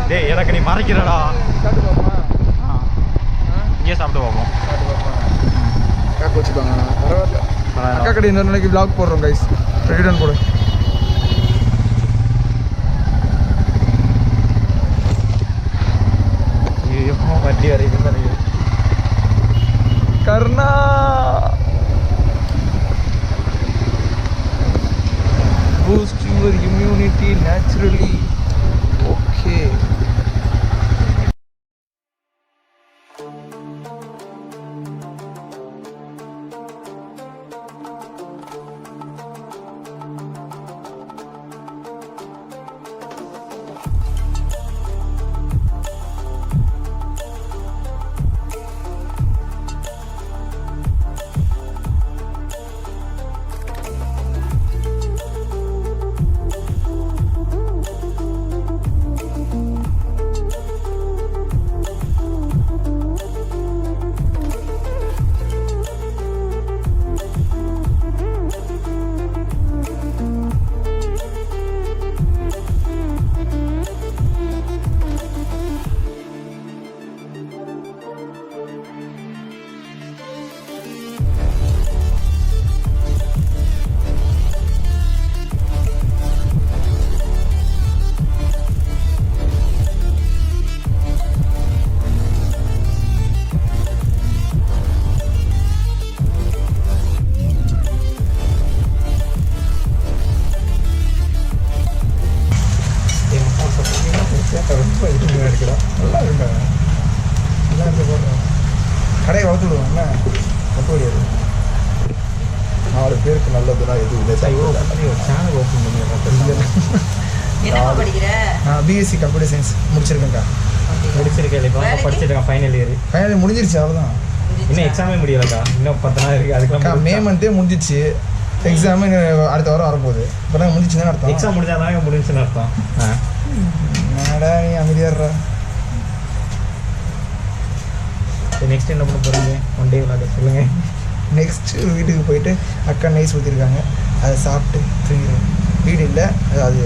டேய் எனக்கு நீ மறைக்கிறடா. சாப்பிட்டு பார்ப்போமா? இங்கே சாப்பிட்டு பார்ப்போம். அக்கா வச்சுப்பாங்க. பரவாயில்ல. அக்கா கடை இன்னொரு நாளைக்கு vlog போடுறோம் கைஸ். ரிட்டர்ன் போடு. ஐயோ வண்டி வரைக்கும் நினைக்கிறேன். கர்ணா boost your immunity naturally. Okay. கடையை வளர்த்து விடுவோம். என்ன தப்பு கிடையாது. 4 பேருக்கு நல்லதுன்னா எதுவும் இல்லை. சேனல் ஓப்பன் நான் பிஎஸ்சி கம்ப்யூட்டர் சயின்ஸ் முடிச்சிருக்கேன்க்கா. முடிச்சிருக்கேன். இப்போ படிச்சிருக்கேன். ஃபைனல் முடிஞ்சிருச்சு. அவ்வளோதான். இன்னும் எக்ஸாமே முடியலக்கா. இன்னும் 10 நாள் இருக்குது. அதுக்கெல்லாம் மே மந்த்தே முடிஞ்சிச்சு. எக்ஸாமு அடுத்த வாரம் வரப்போகுது. இப்போ தான் முடிஞ்சிச்சுன்னு அர்த்தம். எக்ஸாம் முடிஞ்சாதான் முடிஞ்சுன்னு அர்த்தம். என்னடா நீ அமைதியாடுறா. நெக்ஸ்ட் என்ன பண்ண போகிறீங்க? ஒன் டே விளாட சொல்லுங்கள். நெக்ஸ்ட்டு வீட்டுக்கு போயிட்டு அக்கா நைஸ் ஊற்றிருக்காங்க. அதை சாப்பிட்டு தூங்கிடுவேன். வீடு இல்லை, அது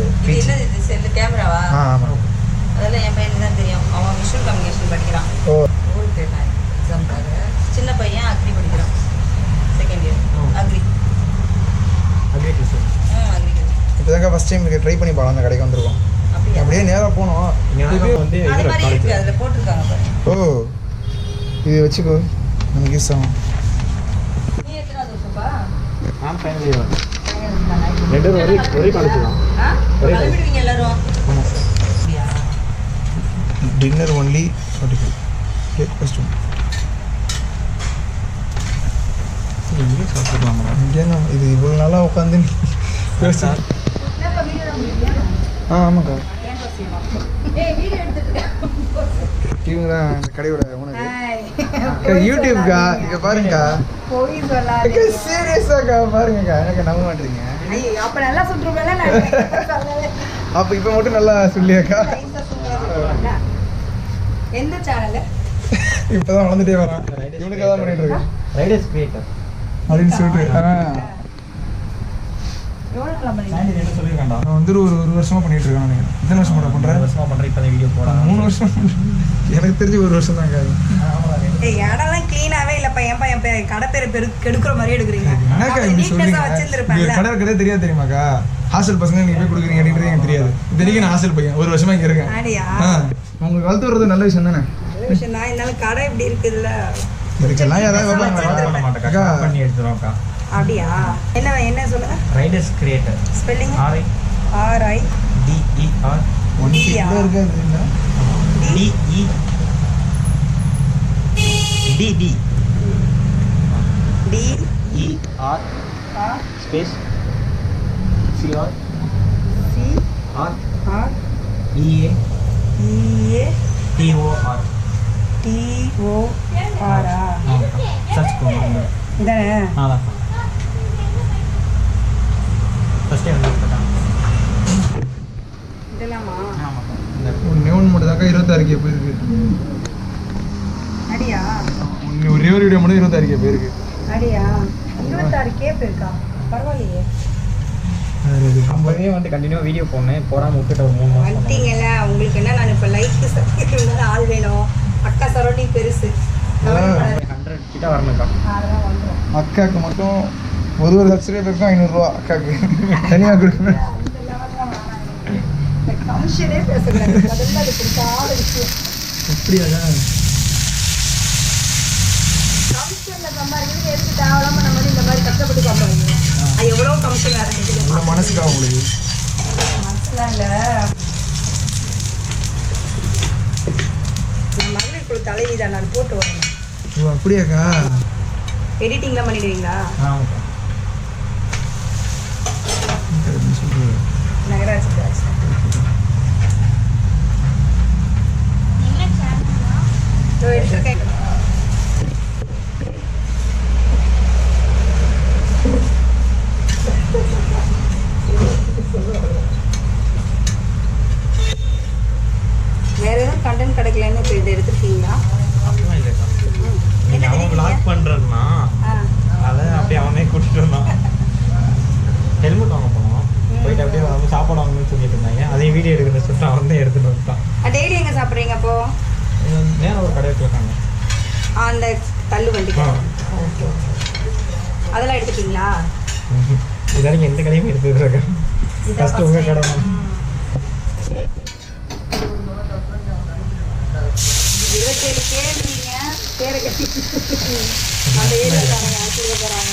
கேமராவா? ஆமாம். அதெல்லாம் என் பையனுக்கு தான் தெரியும். அவன் விஷுவல் கம்யூனிகேஷன் படிக்கிறான். ஊருக்கு போயிருக்கான் எக்ஸாமுக்காக. சின்ன பையன் அக்ரி படிக்கிறான். Second year agri. இப்போ தாங்க ஃபஸ்ட் டைம் ட்ரை பண்ணி பார்க்கலாம். அந்த கடைக்கு வந்துருக்கோம். அப்படியே நேராக போனோம். வந்து அதில் போட்டிருக்காங்க பாரு. ஓ இது வச்சுக்கோ, நமக்கு யூஸ் ஆகும். நீ எத்தனாவது வருஷப்பா? நான் ஃபைனல் இயர். ரெண்டு ஒரே காலேஜ் தான். விடுவீங்க எல்லாரும்? ஆமாம். Dinner only 45. பிரேக்ஃபாஸ்ட் இங்கே சாப்பிட்டுக்கலாமா? இங்கே இது இவ்வளோ நாளாக உட்காந்து ஆமாக்கா. இவங்க தான் இந்த கடையோட உணவு. யூடியூப்க்கா இங்கே பாருங்கக்கா. சீரியஸாக்கா பாருங்கக்கா. எனக்கு நம்ப மாட்டேறீங்க. அப்போ இப்போ மட்டும் நல்லா சொல்லியாக்கா. எந்த சேனல்? இப்போதான் வளர்ந்துட்டே வரான். இவனுக்காக தான் பண்ணிட்டு இருக்கேன். ரைடர்ஸ் கிரியேட்டர் அப்படின்னு சொல்லிட்டு நான் வந்து ஒரு வருஷமா பண்ணிட்டு இருக்கேன். நான் எத்தனை வருஷமா பண்றேன்? வருஷமா பண்றேன். இப்போ வீடியோ போடுறேன். 3 வருஷம். எனக்கு தெரிஞ்சு 1 வருஷம் தாங்க. இடம்லாம் கிளீனாவே இல்லப்பா. என் கடை பேர் கெடுக்கிற மாதிரி எடுக்கிறீங்க. என்னக்கா இப்படி சொல்றீங்க? கடை தெரியாது தெரியுமாக்கா? ஹாஸ்டல் பசங்க நீங்க போய் கொடுக்குறீங்க அப்படின்றது எனக்கு தெரியாது. இதுவரைக்கும் நான் ஹாஸ்டல் பையன் 1 வருஷமா இங்க இருக்கேன். உங்களுக்கு வளர்த்து வர்றது நல்ல விஷயம் தானே? நான் இருந்தாலும் கடை இப்படி இருக்குதுல்ல. இதுக்கெல்லாம் யாராவது பண்ணி எடுத்துருவோம்க்கா. அப்படியா? என்ன சொல்லுங்க. Riders creator. Spelling RIDER. One kilo இருக்காது இல்ல? DER space CR EA TOR search பண்ணுங்க. இதானே? அதான் ஃபர்ஸ்ட் டைம் வந்துட்டாங்க. இதெல்லாமா? ஆமாக்கா. ஒன்று மட்டும் தாக்கா 26 போயிருக்கு. அடியா? ஒரே ஒரு வீடியோ மட்டும் 26 போயிருக்கு. அடியா? 26 போயிருக்கா? பரவாயில்லையே. நம்மளே வந்து கண்டினியூ வீடியோ போடணும். போடாமல் விட்டுட்டு ஒரு 3 மாதம் வந்துட்டீங்கல்ல. உங்களுக்கு என்ன நான் இப்போ லைக் அக்கா சரௌண்டிங் பெருசு 100 கிட்ட வரணும்க்கா. அதெல்லாம் வந்துடும். அக்காவுக்கு மட்டும் ஒரு சப்ஸ்கிரைபருக்கும் 500 ரூபா அக்காவுக்கு தனியாக கொடுக்கணும். இந்த கமிஷனே பேசக்கூடாது, அதெல்லாம் அது பிடிக்காத விஷயம். அப்படியாடா? கமிஷனில் சம்பாதிக்கிறது எதுக்கு தேவையில்லாம நம்ம வந்து இந்த மாதிரி கஷ்டப்பட்டு சம்பாதிக்கணும்? அது எவ்வளோ கமிஷன் வேறு இருக்குது மனசுக்கா உங்களுக்கு? மனசுலாம் இல்லை. மகளிர் குழு தலைவி தான், நான் போட்டு வரேன். ஓ அப்படியாக்கா? எடிட்டிங்லாம் பண்ணிடுவீங்களா? ஆமாக்கா. நகராட்சி எடுத்துருக்கேன். வேற எதுவும் கண்டென்ட் கிடைக்கலன்னு இப்போ இதை எடுத்துருக்கீங்களா? அப்படிலாம் இல்லைக்கா. நீங்க அவன் விளாக் பண்ணுறதுனா அதை அப்படியே அவனே கூட்டிட்டு வந்தான். ஹெல்மெட் வாங்க போனோம், போயிட்டு அப்படியே அவங்க சாப்பாடு வாங்கணும்னு சொல்லிட்டு இருந்தாங்க. அதையும் வீடியோ எடுக்கிறத சொல்லிட்டு அவன் தான் எடுத்துட்டு வந்துட்டான். டெய்லி எங்கே சாப்பிட்றீங்க அப்போ? நேரம் ஒரு கடையில் இருக்காங்க அந்த தள்ளு வண்டி. ஓகே, அதெல்லாம் எடுத்துட்டீங்களா? இது வரைக்கும் எந்த கடையுமே எடுத்துட்டு இருக்கேன். ஃபஸ்ட்டு உங்கள் கடை தான். 27 கேள்விங்க பேரை கட்டி அந்த ஏரியாக்காரங்க அனுப்பிட போகிறாங்க.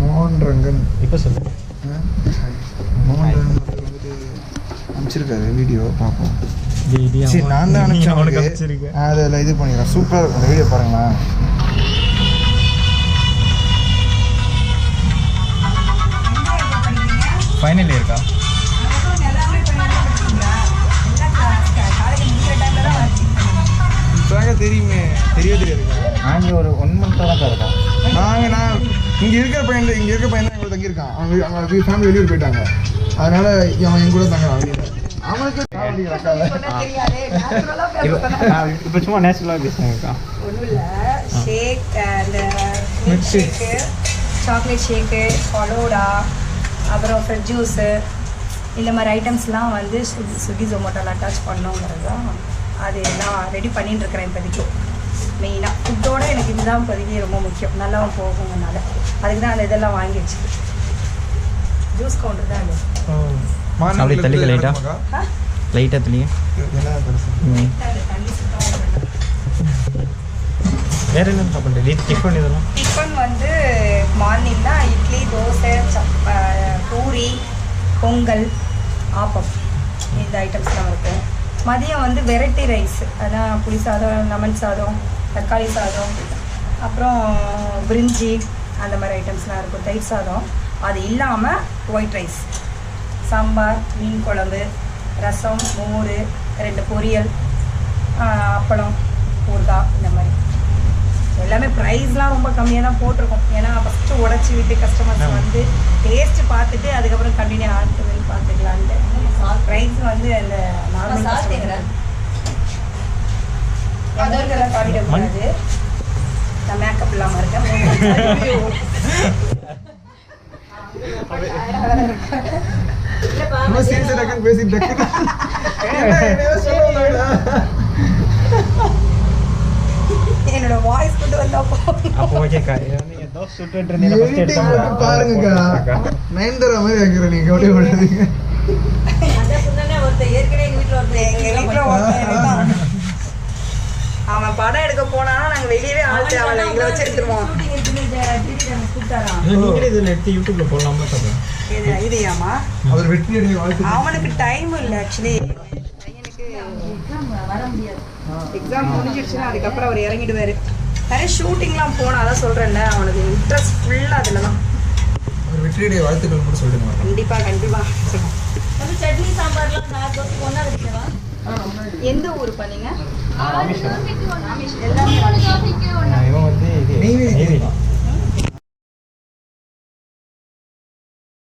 மோகன் ரங்கன் இப்போ சொல்லு. மோகன் ரங்கன் வந்துட்டு அனுப்பிச்சிருக்காரு வீடியோ பார்ப்போம். சரி அவன் நான் தான் அனுப்பிச்சேன் அவனுக்கு அவனுக்கு. அனுப்பிச்சிருக்கேன். அதில் இது பண்ணிடுறேன். சூப்பராக இருக்கும் அந்த வீடியோ பாருங்களேன். ஃபைனல் இயர்க்கா? இப்போதாங்க தெரியுமே, தெரியாதுக்கா. நாங்கள் ஒரு 1 மந்த்தாக தான் இருக்கோம். நான் இங்கே இருக்கிற பையன் இங்கே இருக்க பையன் தான் எங்களை தங்கியிருக்கான். அவங்க ஃபேமிலி வெளியூர் போயிட்டாங்க, அதனால அவன் என் கூட தங்குறான் வெளியில். அவனுக்கு இப்போ சும்மா நேச்சுரலாக பேசுனாங்கக்கா. ஒன்றும் இல்லை, ஷேக், அந்த milk shake, chocolate shake, falooda, அப்புறம் ஃப்ரெஷ் ஜூஸு, இந்த மாதிரி ஐட்டம்ஸ்லாம் வந்து ஸ்விக்கி ஜொமேட்டோவில் அட்டாச் பண்ணோங்கிறது தான். அது எல்லாம் ரெடி பண்ணிட்டு இருக்கிறேன் இப்போதைக்கு. மெயினாக ஃபுட்டோட எனக்கு இதுதான் இப்போதைக்கு ரொம்ப முக்கியம், நல்லா போகுங்கனால அதுக்கு தான் அந்த இதெல்லாம் வாங்கி வச்சு. ஜூஸ் கவுண்டர் தான் அது. அப்படியே தள்ளிக்க லைட்டாக தள்ளிங்க. தண்ணி சுத்தமாக வேறு என்ன சாப்பிட்றேன்? டிஃபன் இதெல்லாம் டிஃபன் வந்து மார்னிங்னா இட்லி, தோசை, பூரி, பொங்கல், ஆப்பம், இந்த ஐட்டம்ஸ்லாம் இருக்கும். மதியம் வந்து வெரைட்டி ரைஸ், அதான் புளி சாதம், லெமன் சாதம், தக்காளி சாதம், அப்புறம் பிரிஞ்சி, அந்த மாதிரி ஐட்டம்ஸ்லாம் இருக்கும். தயிர் சாதம், அது இல்லாமல் ஒயிட் ரைஸ், சாம்பார், மீன் குழம்பு, ரசம், மோர், 2 பொரியல், அப்பளம், ஊறுகாய், இந்த மாதிரி எல்லாமே. ப்ரைஸ்லாம் ரொம்ப கம்மியாக தான் போட்டிருக்கோம். ஏன்னா ஃபஸ்ட்டு உடச்சி விட்டு கஸ்டமர்ஸ் வந்து டேஸ்ட்டு பார்த்துட்டு அதுக்கப்புறம் கண்டினியூ ஆகுது பார்த்துக்கலான்ட்டு. ப்ரைஸ் வந்து அந்த நார்மல் அதெல்லாம் காட்டிடக்கூடாது. நான் மேக்கப் இல்லாமல் இருக்கேன். என்னோட வாய்ஸ் கொண்டு வந்தா அப்போ ஓகேக்கா. நீங்கள் தோசை சுட்டுட்டு இருந்தீங்க ஃபஸ்ட்டு எடுத்தோம் பாருங்கக்கா. நயன்தாரா மாதிரி வைக்கிறேன் நீங்கள் அப்படியே விடாதீங்க. ஒருத்தர் ஏற்கனவே எங்கள் வீட்டில் ஒருத்தர் அவன் படம் எடுக்க போனானா நாங்கள் வெளியவே ஆள் தேவையில்ல, எங்களை வச்சு எடுத்துருவோம். நீங்களே இதில் எடுத்து யூடியூப்பில் போடலாம்ல சொல்கிறேன். இதையாமா அவர் வெற்றி அடைய வாழ்த்து. அவனுக்கு டைம் இல்லை ஆக்சுவலி. பையனுக்கு வர முடியாது, எக்ஸாம் முடிஞ்சிடுச்சுன்னா அதுக்கப்புறம் அவர் இறங்கிடுவார். நிறைய ஷூட்டிங்லாம் போனால் அதான் சொல்கிறேன்ல, அவனுக்கு இன்ட்ரெஸ்ட் ஃபுல்லாக அதில் தான். வெற்றியுடைய வாழ்த்துக்கள் கூட சொல்லுங்க. கண்டிப்பாக சொல்லுங்கள். வந்து சட்னி சாம்பார்லாம் 4 தோசைக்கு ஒன்றா இருக்குவா? எந்த ஊர் பண்ணீங்க? ராமேஸ்வரம். எல்லாமே இவன் வந்து இது நெய்வேலி. நெய்வேலி.